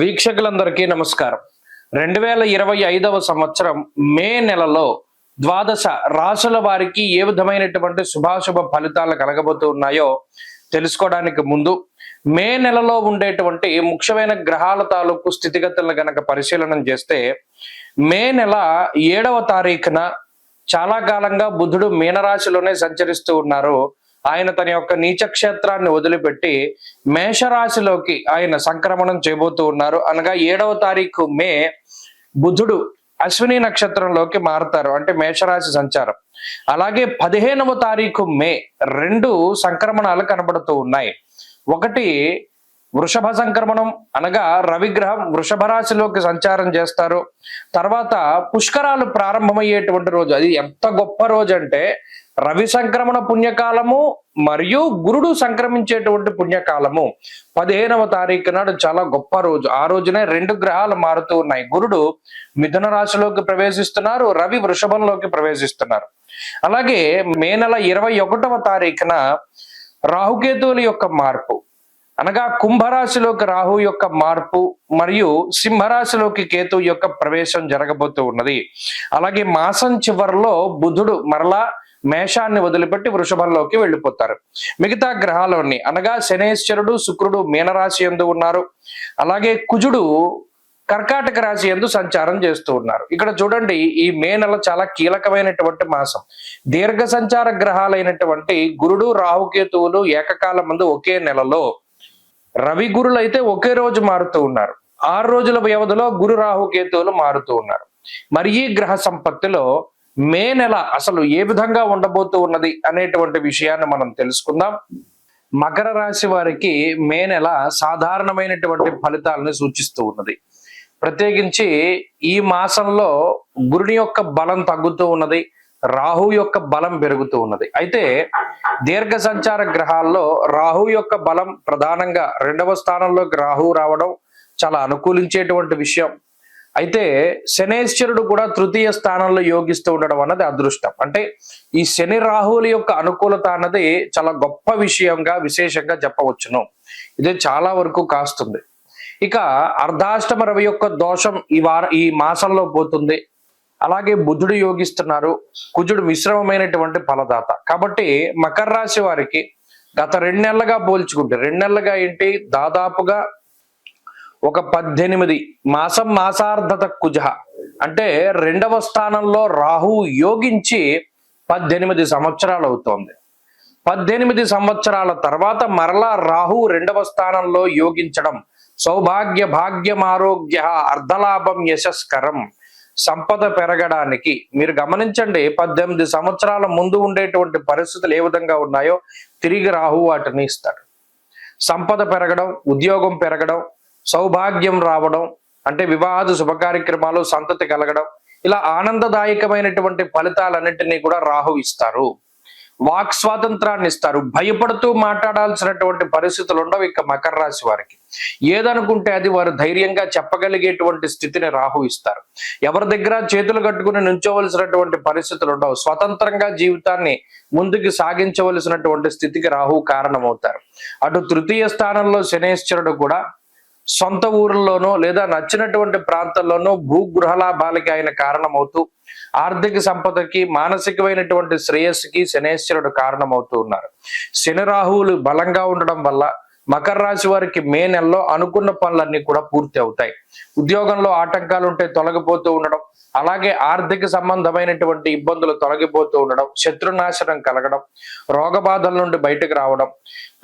వీక్షకులందరికీ నమస్కారం. 2025వ సంవత్సరం మే నెలలో ద్వాదశ రాశుల వారికి ఏ విధమైనటువంటి శుభాశుభ ఫలితాలు కలగబోతూ ఉన్నాయో తెలుసుకోవడానికి ముందు మే నెలలో ఉండేటువంటి ముఖ్యమైన గ్రహాల తాలూకు స్థితిగతులను గనక పరిశీలన చేస్తే మే నెల 7వ తారీఖున చాలా కాలంగా బుధుడు మీనరాశిలోనే సంచరిస్తూ ఉన్నారు. ఆయన తన యొక్క నీచ క్షేత్రాన్ని వదిలిపెట్టి మేషరాశిలోకి ఆయన సంక్రమణం చేయబోతూ ఉన్నారు. అనగా 7వ తారీఖు మే బుధుడు అశ్విని నక్షత్రంలోకి మారుతారు, అంటే మేషరాశి సంచారం. అలాగే 15వ తారీఖు మే 2 సంక్రమణాలు కనబడుతూ ఉన్నాయి. ఒకటి వృషభ సంక్రమణం, అనగా రవిగ్రహం వృషభ రాశిలోకి సంచారం చేస్తారు. తర్వాత పుష్కరాలు ప్రారంభమయ్యేటువంటి రోజు. అది ఎంత గొప్ప రోజు అంటే రవి సంక్రమణ పుణ్యకాలము మరియు గురుడు సంక్రమించేటువంటి పుణ్యకాలము 15వ తారీఖు నాడు చాలా గొప్ప రోజు. ఆ రోజునే 2 గ్రహాలు మారుతూ ఉన్నాయి. గురుడు మిథున రాశిలోకి ప్రవేశిస్తున్నారు, రవి వృషభంలోకి ప్రవేశిస్తున్నారు. అలాగే మే నెల 21వ తారీఖున రాహుకేతువుల యొక్క మార్పు, అనగా కుంభరాశిలోకి రాహు యొక్క మార్పు మరియు సింహరాశిలోకి కేతు యొక్క ప్రవేశం జరగబోతూ ఉన్నది. అలాగే మాసం చివరిలో బుధుడు మరలా మేషాన్ని వదిలిపెట్టి వృషభంలోకి వెళ్ళిపోతారు. మిగతా గ్రహాలన్నీ, అనగా శనేశ్వరుడు శుక్రుడు మీనరాశి యందు ఉన్నారు. అలాగే కుజుడు కర్కాటక రాశి యందు సంచారం చేస్తూ ఉన్నారు. ఇక్కడ చూడండి, ఈ మే నెల చాలా కీలకమైనటువంటి మాసం. దీర్ఘ సంచార గ్రహాలైనటువంటి గురుడు రాహుకేతువులు ఏకకాలం ముందు ఒకే నెలలో, రవి గురులు అయితే ఒకే రోజు మారుతూ ఉన్నారు. 6 రోజుల వ్యవధిలో గురు రాహుకేతువులు మారుతూ ఉన్నారు. మరి ఈ గ్రహ సంపత్తిలో మే నెల అసలు ఏ విధంగా ఉండబోతూ ఉన్నది అనేటువంటి విషయాన్ని మనం తెలుసుకుందాం. మకర రాశి వారికి మే నెల సాధారణమైనటువంటి ఫలితాలను సూచిస్తూ ఉన్నది. ప్రత్యేకించి ఈ మాసంలో గురుని యొక్క బలం తగ్గుతూ ఉన్నది, రాహు యొక్క బలం పెరుగుతూ ఉన్నది. అయితే దీర్ఘ సంచార గ్రహాల్లో రాహు యొక్క బలం ప్రధానంగా 2వ స్థానంలోకి రాహు రావడం చాలా అనుకూలించేటువంటి విషయం. అయితే శనేశ్వరుడు కూడా 3య స్థానంలో యోగిస్తూ ఉండడం అన్నది అదృష్టం. అంటే ఈ శని రాహువుల యొక్క అనుకూలత అన్నది చాలా గొప్ప విషయంగా విశేషంగా చెప్పవచ్చును. ఇది చాలా వరకు కాస్తుంది. ఇక అర్ధాష్టమ రవి యొక్క దోషం ఈ మాసంలో పోతుంది. అలాగే బుధుడు యోగిస్తున్నారు, కుజుడు మిశ్రమమైనటువంటి ఫలదాత. కాబట్టి మకర రాశి వారికి గత 2 నెలలుగా పోల్చుకుంటే, 2 నెలలుగా ఏంటి, దాదాపుగా ఒక 18 మాసార్ధత కుజ, అంటే 2వ స్థానంలో రాహు యోగించి 18 సంవత్సరాలు అవుతోంది. 18 సంవత్సరాల తర్వాత మరలా రాహు 2వ స్థానంలో యోగించడం సౌభాగ్య భాగ్యం ఆరోగ్య అర్ధలాభం యశస్కరం, సంపద పెరగడానికి. మీరు గమనించండి, 18 సంవత్సరాల ముందు ఉండేటువంటి పరిస్థితులు ఏ విధంగా ఉన్నాయో తిరిగి రాహు వాటిని ఇస్తాడు. సంపద పెరగడం, ఉద్యోగం పెరగడం, సౌభాగ్యం రావడం, అంటే వివాహ శుభ కార్యక్రమాలు, సంతతి కలగడం, ఇలా ఆనందదాయకమైనటువంటి ఫలితాలన్నింటినీ కూడా రాహు ఇస్తారు. వాక్ స్వాతంత్రాన్ని ఇస్తారు. భయపడుతూ మాట్లాడాల్సినటువంటి పరిస్థితులు ఉండవు ఇక మకర రాశి వారికి. ఏదనుకుంటే అది వారు ధైర్యంగా చెప్పగలిగేటువంటి స్థితిని రాహు ఇస్తారు. ఎవరి దగ్గర చేతులు కట్టుకుని నుంచోవలసినటువంటి పరిస్థితులు ఉండవు. స్వతంత్రంగా జీవితాన్ని ముందుకు సాగించవలసినటువంటి స్థితికి రాహు కారణమవుతారు. అటు 3య స్థానంలో శనేశ్వరుడు కూడా సొంత ఊర్లోనో లేదా నచ్చినటువంటి ప్రాంతాల్లోనూ భూగృహ లాభాలకి ఆయన కారణమవుతూ ఆర్థిక సంపదకి మానసికమైనటువంటి శ్రేయస్సుకి శనేశ్వరుడు కారణమవుతూ ఉన్నారు. శని రాహువులు బలంగా ఉండడం వల్ల మకర రాశి వారికి మే నెలలో అనుకున్న పనులన్నీ కూడా పూర్తి అవుతాయి. ఉద్యోగంలో ఆటంకాలు ఉంటే తొలగిపోతూ ఉండడం, అలాగే ఆర్థిక సంబంధమైనటువంటి ఇబ్బందులు తొలగిపోతూ ఉండడం, శత్రునాశనం కలగడం, రోగ బాధల నుండి బయటకు రావడం,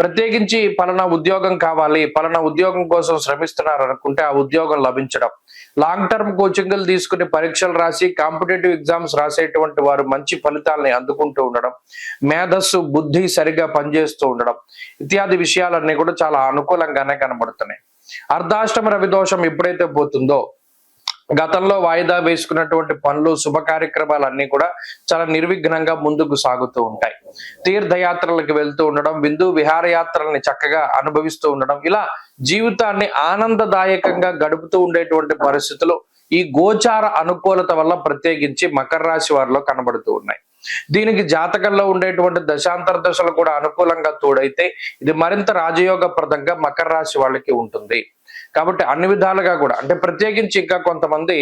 ప్రత్యేకించి పలానా ఉద్యోగం కావాలి, పలానా ఉద్యోగం కోసం శ్రమిస్తున్నారు అనుకుంటే ఆ ఉద్యోగం లభించడం, లాంగ్ టర్మ్ కోచింగ్లు తీసుకుని పరీక్షలు రాసి కాంపిటేటివ్ ఎగ్జామ్స్ రాసేటువంటి వారు మంచి ఫలితాలని అందుకుంటూ ఉండడం, మేధస్సు బుద్ధి సరిగా పనిచేస్తూ ఉండడం ఇత్యాది విషయాలన్నీ కూడా చాలా అనుకూలంగానే కనబడుతున్నాయి. అర్ధాష్టమ రవి దోషం ఎప్పుడైతే పోతుందో గతంలో వాయిదా వేసుకున్నటువంటి పనులు, శుభ కార్యక్రమాలన్నీ కూడా చాలా నిర్విఘ్నంగా ముందుకు సాగుతూ ఉంటాయి. తీర్థయాత్రలకు వెళ్తూ ఉండడం, బిందు విహారయాత్రల్ని చక్కగా అనుభవిస్తూ ఉండడం, ఇలా జీవితాన్ని ఆనందదాయకంగా గడుపుతూ ఉండేటువంటి పరిస్థితులు ఈ గోచార అనుకూలత వల్ల ప్రత్యేకించి మకర రాశి వారిలో కనబడుతూ ఉన్నాయి. దీనికి జాతకంలో ఉండేటువంటి దశాంతర దశలు కూడా అనుకూలంగా తోడైతే ఇది మరింత రాజయోగప్రదంగా మకర రాశి వాళ్ళకి ఉంటుంది. కాబట్టి అన్ని విధాలుగా కూడా అంటే ప్రత్యేకించి ఇంకా కొంతమంది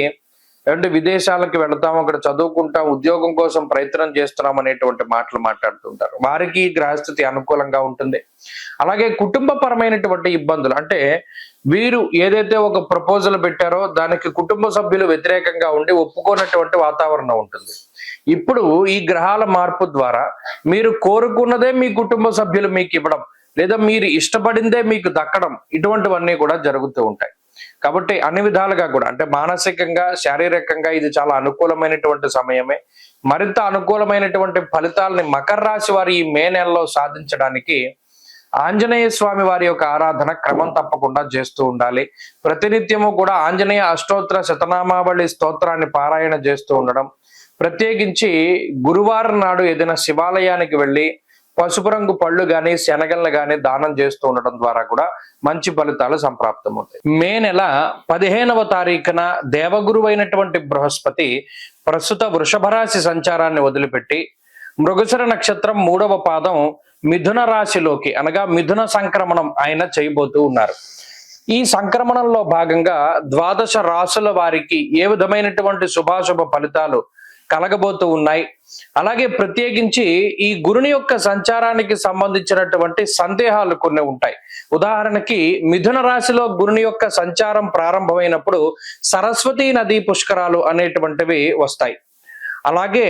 అంటే విదేశాలకు వెళతాం, అక్కడ చదువుకుంటాం, ఉద్యోగం కోసం ప్రయత్నం చేస్తున్నాం అనేటువంటి మాటలు మాట్లాడుతుంటారు. వారికి గ్రహస్థితి అనుకూలంగా ఉంటుంది. అలాగే కుటుంబ పరమైనటువంటి ఇబ్బందులు అంటే వీరు ఏదైతే ఒక ప్రపోజల్ పెట్టారో దానికి కుటుంబ సభ్యులు వ్యతిరేకంగా ఉండి ఒప్పుకోనటువంటి వాతావరణం ఉంటుంది. ఇప్పుడు ఈ గ్రహాల మార్పు ద్వారా మీరు కోరుకున్నదే మీ కుటుంబ సభ్యులు మీకు ఇవ్వడం, లేదా మీరు ఇష్టపడిందే మీకు దక్కడం, ఇటువంటివన్నీ కూడా జరుగుతూ ఉంటాయి. కాబట్టి అన్ని విధాలుగా కూడా అంటే మానసికంగా, శారీరకంగా ఇది చాలా అనుకూలమైనటువంటి సమయమే. మరింత అనుకూలమైనటువంటి ఫలితాలని మకర రాశి వారి ఈ మే నెలలో సాధించడానికి ఆంజనేయ స్వామి వారి యొక్క ఆరాధన క్రమం తప్పకుండా చేస్తూ ఉండాలి. ప్రతినిత్యము కూడా ఆంజనేయ అష్టోత్తర శతనామావళి స్తోత్రాన్ని పారాయణ చేస్తూ ఉండడం, ప్రత్యేకించి గురువారం నాడు ఏదైనా శివాలయానికి వెళ్ళి పసుపు రంగు పళ్ళు గాని శనగలను గాని దానం చేస్తూ ఉండడం ద్వారా కూడా మంచి ఫలితాలు సంప్రాప్తమవుతాయి. మే నెల 15వ తారీఖున దేవగురువు అయినటువంటి బృహస్పతి ప్రస్తుత వృషభ రాశి సంచారాన్ని వదిలిపెట్టి మృగశిర నక్షత్రం 3వ పాదం మిథున రాశిలోకి అనగా మిథున సంక్రమణం ఆయన చేయబోతూ ఉన్నారు. ఈ సంక్రమణంలో భాగంగా ద్వాదశ రాశుల వారికి ఏ విధమైనటువంటి శుభాశుభ ఫలితాలు కలగబోతూ ఉన్నాయి. అలాగే ప్రత్యేకించి ఈ గురుని యొక్క సంచారానికి సంబంధించినటువంటి సందేహాలు కొన్ని ఉంటాయి. ఉదాహరణకి మిథున రాశిలో గురుని యొక్క సంచారం ప్రారంభమైనప్పుడు సరస్వతీ నదీ పుష్కరాలు అనేటువంటివి వస్తాయి. అలాగే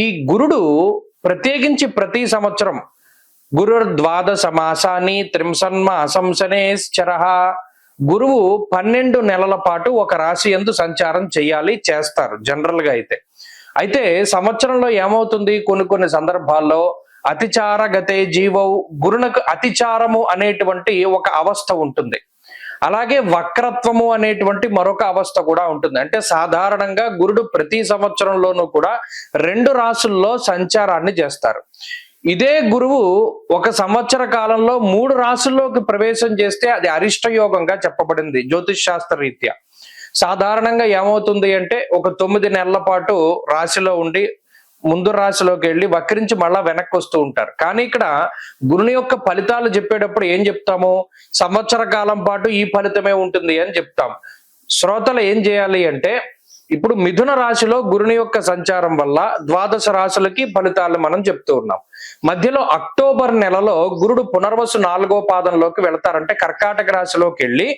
ఈ గురుడు ప్రత్యేకించి ప్రతి సంవత్సరం గురుర్ద్వాదశ మాసాన్ని త్రింశన్మాసంశనేశ్చరః గురువు 12 నెలల పాటు ఒక రాశి యందు సంచారం చేస్తారు జనరల్ గా అయితే సంవత్సరంలో ఏమవుతుంది, కొన్ని సందర్భాల్లో అతిచార గతే జీవౌ గురునకు అతిచారము అనేటువంటి ఒక అవస్థ ఉంటుంది. అలాగే వక్రత్వము అనేటువంటి మరొక అవస్థ కూడా ఉంటుంది. అంటే సాధారణంగా గురుడు ప్రతి సంవత్సరంలోనూ కూడా 2 రాశుల్లో సంచారాన్ని చేస్తారు. ఇదే గురువు ఒక సంవత్సర కాలంలో 3 రాశుల్లోకి ప్రవేశం చేస్తే అది అరిష్ట యోగంగా చెప్పబడింది జ్యోతిష్ శాస్త్ర రీత్యా. సాధారణంగా ఏమవుతుంది అంటే ఒక 9 నెలల పాటు రాశిలో ఉండి ముందు రాశిలోకి వెళ్ళి వక్రించి మళ్ళా వెనక్కి వస్తూ ఉంటారు. కానీ ఇక్కడ గురుని యొక్క ఫలితాలు చెప్పేటప్పుడు ఏం చెప్తాము, సంవత్సర కాలం పాటు ఈ ఫలితమే ఉంటుంది అని చెప్తాం. శ్రోతలు ఏం చేయాలి అంటే ఇప్పుడు మిథున రాశిలో గురుని యొక్క సంచారం వల్ల ద్వాదశ రాశులకి ఫలితాలు మనం చెప్తూ ఉన్నాం. మధ్యలో అక్టోబర్ నెలలో గురుడు పునర్వసు 4వ పాదంలోకి వెళతారంటే కర్కాటక రాశిలోకి వెళ్ళి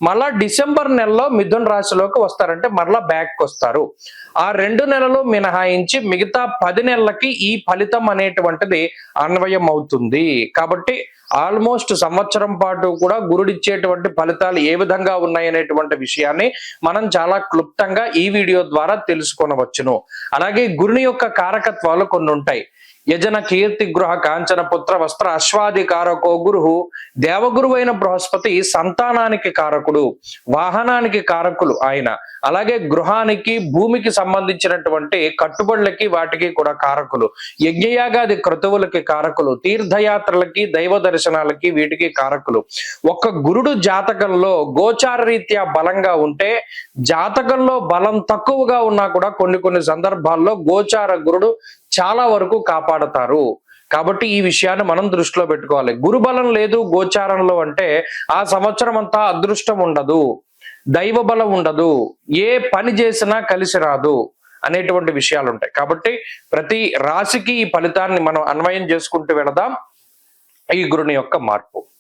మళ్ళా డిసెంబర్ నెలలో మిథున రాశిలోకి వస్తారంటే మరలా బ్యాక్ వస్తారు. ఆ 2 నెలలు మినహాయించి మిగతా 10 నెలలకి ఈ ఫలితం అనేటువంటిది అన్వయం అవుతుంది. కాబట్టి ఆల్మోస్ట్ సంవత్సరం పాటు కూడా గురుడిచ్చేటువంటి ఫలితాలు ఏ విధంగా ఉన్నాయి అనేటువంటి విషయాన్ని మనం చాలా క్లుప్తంగా ఈ వీడియో ద్వారా తెలుసుకొనవచ్చును. అలాగే గురుని యొక్క కారకత్వాలు కొన్ని ఉంటాయి. యజన కీర్తి గృహ కాంచన పుత్ర వస్త్ర అశ్వాది కారకో గురు దేవగురువైన బృహస్పతి సంతానానికి కారకుడు, వాహనానికి కారకులు ఆయన. అలాగే గృహానికి భూమికి సంబంధించినటువంటి కట్టుబడులకి వాటికి కూడా కారకులు, యజ్ఞయాగాది క్రతువులకి కారకులు, తీర్థయాత్రలకి దైవ దర్శనాలకి వీటికి కారకులు. ఒక్క గురుడు జాతకంలో గోచార రీత్యా బలంగా ఉంటే జాతకంలో బలం తక్కువగా ఉన్నా కూడా కొన్ని సందర్భాల్లో గోచార గురుడు చాలా వరకు కాపాడతారు. కాబట్టి ఈ విషయాన్ని మనం దృష్టిలో పెట్టుకోవాలి. గురుబలం లేదు గోచారంలో అంటే ఆ సంవత్సరం అంతా అదృష్టం ఉండదు, దైవ బలం ఉండదు, ఏ పని చేసినా కలిసి రాదు అనేటువంటి విషయాలు ఉంటాయి. కాబట్టి ప్రతి రాశికి ఈ ఫలితాన్ని మనం అన్వయం చేసుకుంటూ వెళదాం. ఈ గురుని యొక్క మార్పు.